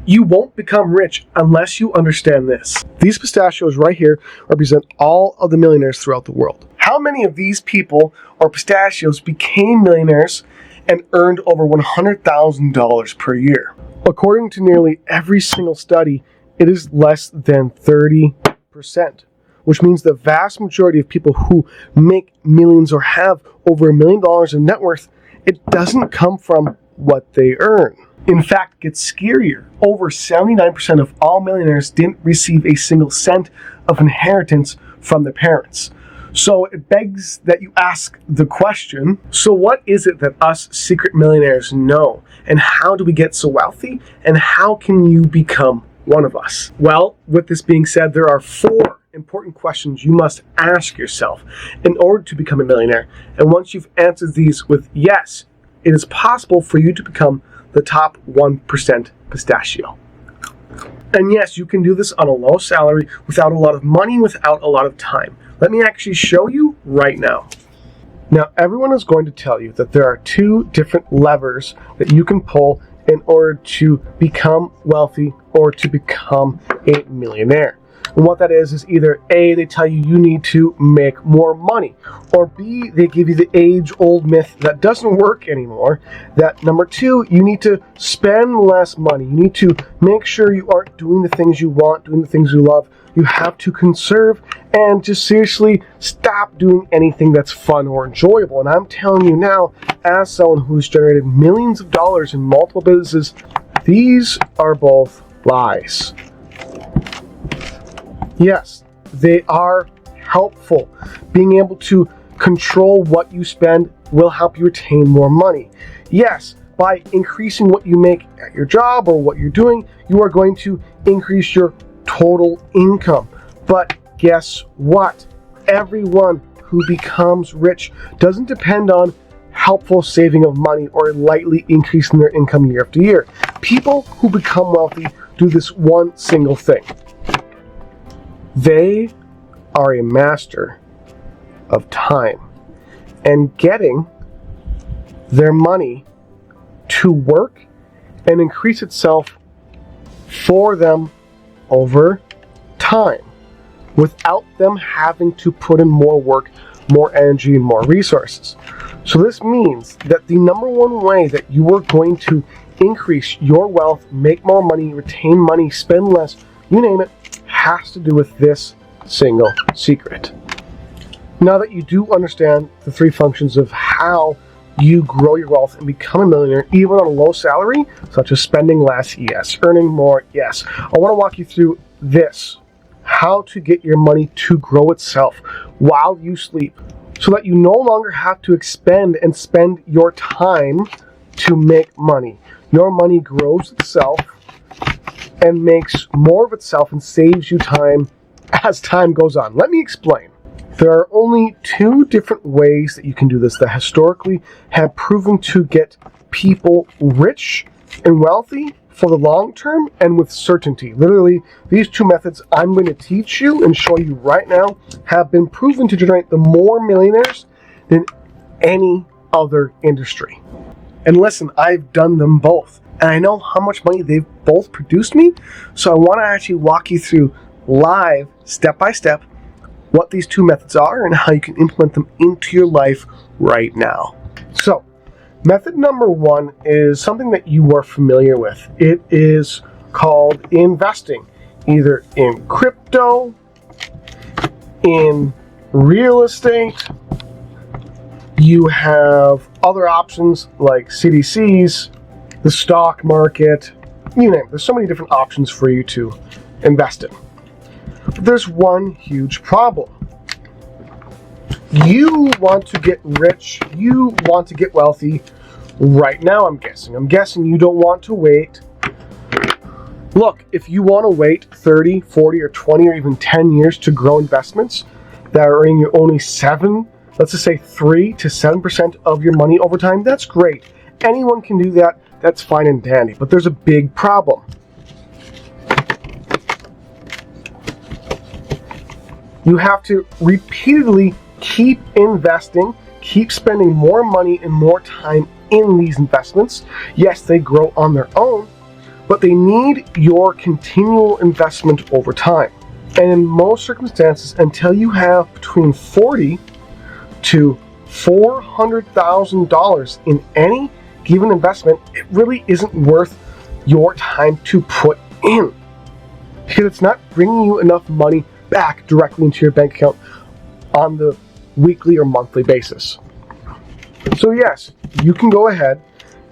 You won't become rich unless you understand this. These pistachios right here represent all of the millionaires throughout the world. How many of these people or pistachios became millionaires and earned over $100,000 per year? According to nearly every single study, it is less than 30%, which means the vast majority of people who make millions or have over $1 million in net worth, it doesn't come from what they earn. In fact, it gets scarier. Over 79% of all millionaires didn't receive a single cent of inheritance from their parents. So it begs that you ask the question, so what is it that us secret millionaires know? And how do we get so wealthy? And how can you become one of us? Well, with this being said, there are 4 important questions you must ask yourself in order to become a millionaire. And once you've answered these with yes, it is possible for you to become the top 1% pistachio. And yes, you can do this on a low salary without a lot of money, without a lot of time. Let me actually show you right now. Now, everyone is going to tell you that there are 2 different levers that you can pull in order to become wealthy or to become a millionaire. And what that is either A, they tell you you need to make more money, or B, they give you the age-old myth that doesn't work anymore, that number 2, you need to spend less money. You need to make sure you aren't doing the things you want, doing the things you love. You have to conserve and just seriously stop doing anything that's fun or enjoyable. And I'm telling you now, as someone who's generated millions of dollars in multiple businesses, these are both lies. Yes, they are helpful. Being able to control what you spend will help you retain more money. Yes, by increasing what you make at your job or what you're doing, you are going to increase your total income. But guess what? Everyone who becomes rich doesn't depend on helpful saving of money or lightly increasing their income year after year. People who become wealthy do this one single thing. They are a master of time and getting their money to work and increase itself for them over time without them having to put in more work, more energy, and more resources. So this means that the number one way that you are going to increase your wealth, make more money, retain money, spend less, you name it, has to do with this single secret. Now that you do understand the 3 functions of how you grow your wealth and become a millionaire, even on a low salary, such as spending less, yes, earning more, yes, I want to walk you through this, how to get your money to grow itself while you sleep, so that you no longer have to expend and spend your time to make money. Your money grows itself and makes more of itself and saves you time as time goes on. Let me explain. There are only 2 different ways that you can do this that historically have proven to get people rich and wealthy for the long term and with certainty. Literally, these 2 methods I'm going to teach you and show you right now have been proven to generate the more millionaires than any other industry. And listen, I've done them both, and I know how much money they've both produced me, so I want to actually walk you through live, step by step, what these 2 methods are and how you can implement them into your life right now. So, method number 1 is something that you are familiar with. It is called investing, either in crypto, in real estate. You have other options like CDCs, the stock market, you name it. There's so many different options for you to invest in. But there's one huge problem. You want to get rich, you want to get wealthy right now, I'm guessing. I'm guessing you don't want to wait. Look, if you want to wait 30, 40, or 20, or even 10 years to grow investments that are earning you only 7, let's just say 3 to 7% of your money over time, that's great. Anyone can do that. That's fine and dandy. But there's a big problem. You have to repeatedly keep investing, keep spending more money and more time in these investments. Yes, they grow on their own, but they need your continual investment over time. And in most circumstances, until you have between $40,000 to $400,000 in any given investment, it really isn't worth your time to put in, because it's not bringing you enough money back directly into your bank account on the weekly or monthly basis. So yes, you can go ahead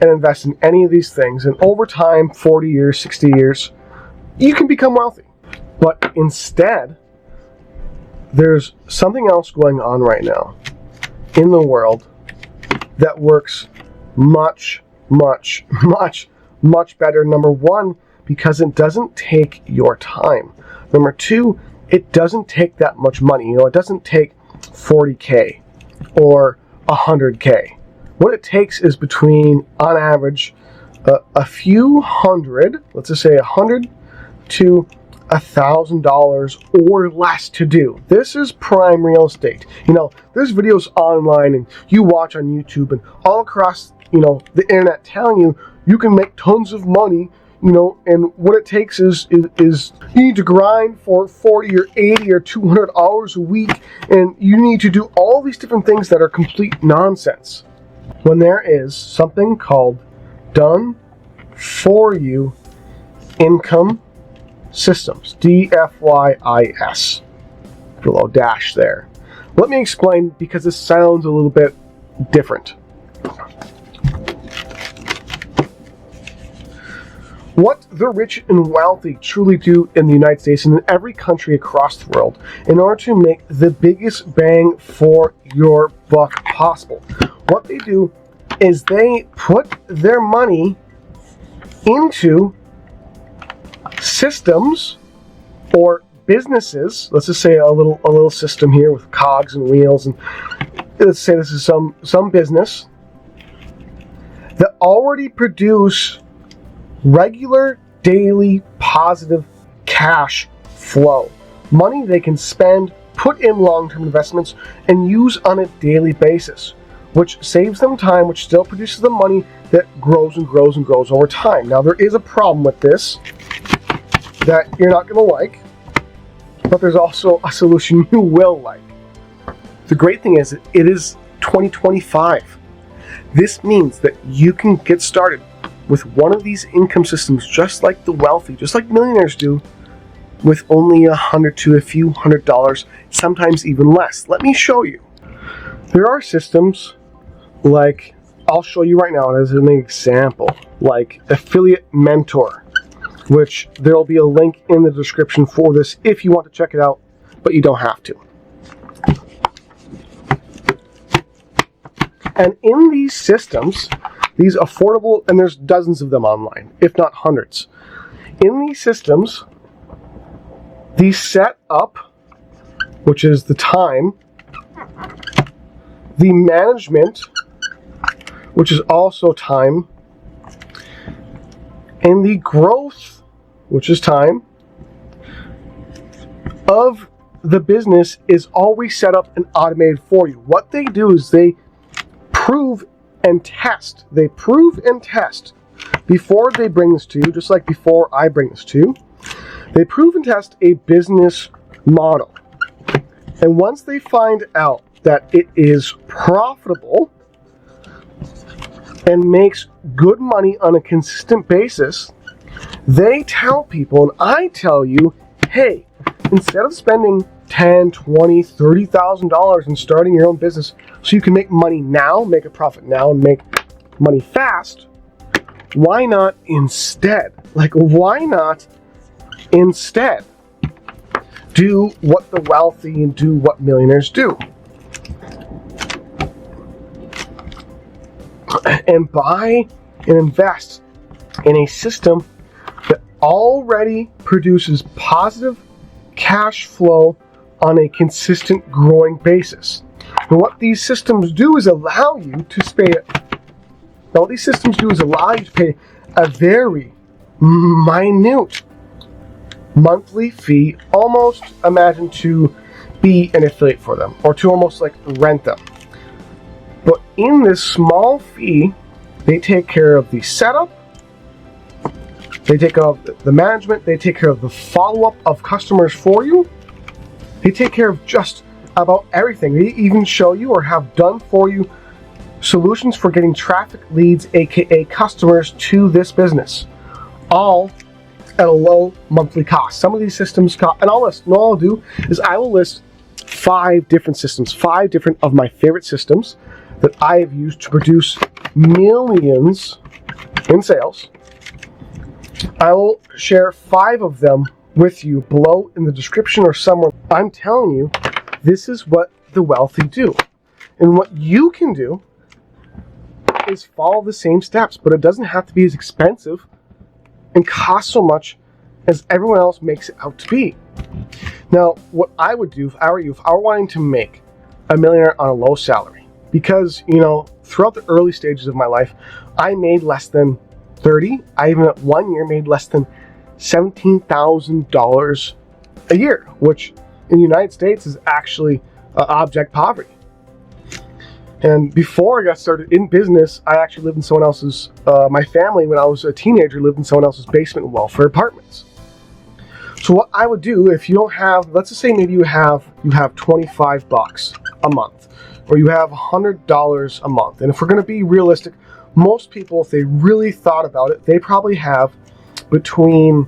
and invest in any of these things, and over time, 40 years, 60 years, you can become wealthy. But instead, there's something else going on right now in the world that works much, much, much, much better. Number one, because it doesn't take your time. Number two, it doesn't take that much money. You know, it doesn't take $40K or $100K. What it takes is between, on average, a few hundred, let's just say $100 to $1,000 or less to do. This is prime real estate. You know, there's videos online and you watch on YouTube and all across, you know, the internet telling you you can make tons of money, you know, and what it takes is you need to grind for 40 or 80 or 200 hours a week, and you need to do all these different things that are complete nonsense, when there is something called done for you income systems, DFYIS, below dash there. Let me explain, because this sounds a little bit different. What the rich and wealthy truly do in the United States and in every country across the world in order to make the biggest bang for your buck possible. What they do is they put their money into systems or businesses. Let's just say a little system here with cogs and wheels, and let's say this is some business that already produce regular daily positive cash flow, money they can spend, put in long-term investments, and use on a daily basis, which saves them time, which still produces the money that grows and grows and grows over time. Now, there is a problem with this that you're not going to like, but there's also a solution you will like. The great thing is, it is 2025. This means that you can get started with one of these income systems, just like the wealthy, just like millionaires do, with only $100 to a few $100, sometimes even less. Let me show you. There are systems like, I'll show you right now as an example, like Affiliate Mentor, which there will be a link in the description for this if you want to check it out, but you don't have to. And in these systems, these affordable, and there's dozens of them online, if not hundreds. In these systems, the setup, which is the time, the management, which is also time, and the growth, which is time, of the business is always set up and automated for you. What they do is they prove and test. They prove and test before they bring this to you, just like before I bring this to you. They prove and test a business model. And once they find out that it is profitable and makes good money on a consistent basis, they tell people, and I tell you, hey, instead of spending $10,000, $20,000, $30,000 in starting your own business so you can make money now, make a profit now, and make money fast, why not instead? Like, why not instead do what the wealthy and do what millionaires do? And buy and invest in a system that already produces positive cash flow on a consistent growing basis. And what these systems do is allow you to pay a very minute monthly fee, almost imagine to be an affiliate for them, or to almost like rent them. But in this small fee, they take care of the setup, They take care of the management. They take care of the follow-up of customers for you. They take care of just about everything. They even show you or have done for you solutions for getting traffic leads, aka customers, to this business, all at a low monthly cost. Some of these systems cost, and all I'll do is I will list 5 different systems, 5 different of my favorite systems that I have used to produce millions in sales. I will share 5 of them with you below in the description or somewhere. I'm telling you, this is what the wealthy do. And what you can do is follow the same steps, but it doesn't have to be as expensive and cost so much as everyone else makes it out to be. Now, what I would do if I were you, if I were wanting to make a millionaire on a low salary, because, you know, throughout the early stages of my life, I made less than 30. I even at 1 year made less than $17,000 a year, which in the United States is actually abject poverty. And before I got started in business, I actually lived in someone else's, my family, when I was a teenager, lived in someone else's basement in welfare apartments. So what I would do, if you don't have, let's just say maybe you have $25 a month, or you have $100 a month. And if we're going to be realistic, most people, if they really thought about it, they probably have between,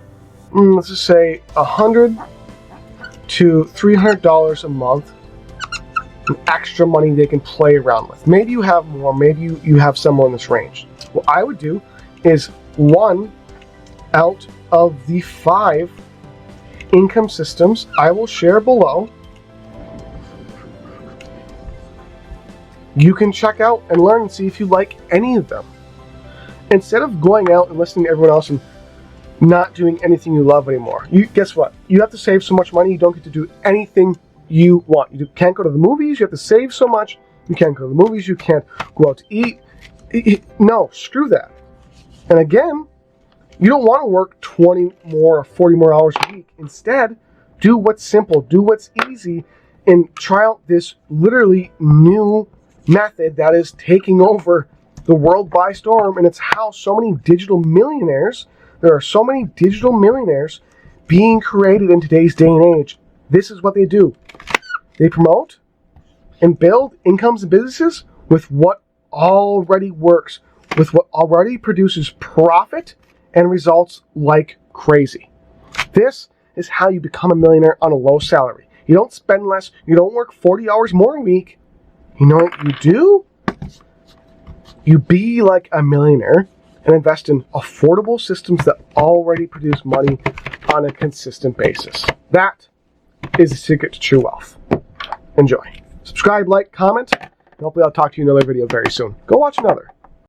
let's just say $100 to $300 a month extra money they can play around with. Maybe you have more, maybe you have somewhere in this range. What I would do is 1 out of the 5 income systems I will share below, you can check out and learn and see if you like any of them. Instead of going out and listening to everyone else and not doing anything you love anymore. Guess what? You have to save so much money, you don't get to do anything you want. You can't go to the movies, you have to save so much, you can't go to the movies, you can't go out to eat. No, screw that. And again, you don't want to work 20 more or 40 more hours a week. Instead, do what's simple, do what's easy, and try out this literally new method that is taking over the world by storm. And it's how so many digital millionaires, there are so many digital millionaires being created in today's day and age. This is what they do. They promote and build incomes and businesses with what already works, with what already produces profit and results like crazy. This is how you become a millionaire on a low salary. You don't spend less, you don't work 40 hours more a week. You know what you do? You be like a millionaire and invest in affordable systems that already produce money on a consistent basis. That is the secret to true wealth. Enjoy. Subscribe, like, comment, and hopefully I'll talk to you in another video very soon. Go watch another.